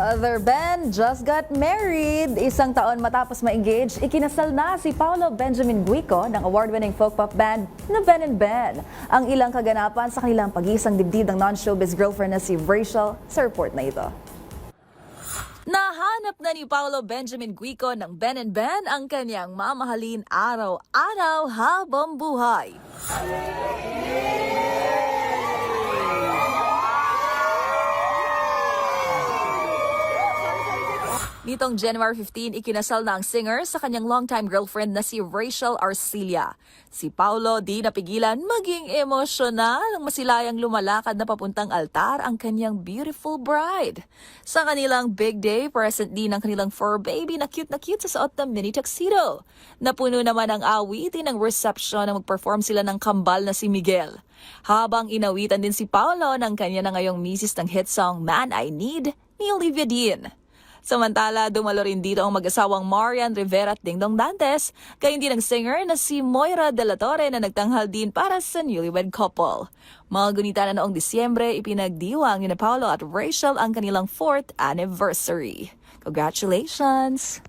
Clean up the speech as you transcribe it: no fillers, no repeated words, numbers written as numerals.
Brother Ben just got married. Isang taon matapos ma-engage, ikinasal na si Paolo Benjamin Guico ng award-winning folk pop band na Ben and Ben. Ang ilang kaganapan sa kanilang pag-iisang dibdib ng non-showbiz girlfriend na si Rachel sa report na ito. Nahanap na ni Paolo Benjamin Guico ng Ben and Ben ang kanyang mamahalin araw-araw habang buhay. Nitong January 15, ikinasal na ang singer sa kanyang longtime girlfriend na si Rachel Arcilla. Si Paolo di napigilan maging emosyonal nang masilayang lumalakad na papuntang altar ang kanyang beautiful bride. Sa kanilang big day, present din ang kanilang fur baby na cute sa suot ng mini tuxedo. Napuno naman ang awitin ng reception na mag-perform sila ng kambal na si Miguel. Habang inawitan din si Paolo ng kanya na ngayong misis ng hit song Man I Need ni Olivia Dean. Samantala, dumalo rin dito ang mag-asawang Marian Rivera at Dingdong Dantes, gayon din ang singer na si Moira De La Torre na nagtanghal din para sa newlywed couple. Mga gunita na noong Disyembre, ipinagdiwang ni Paolo at Rachel ang kanilang 4th anniversary. Congratulations!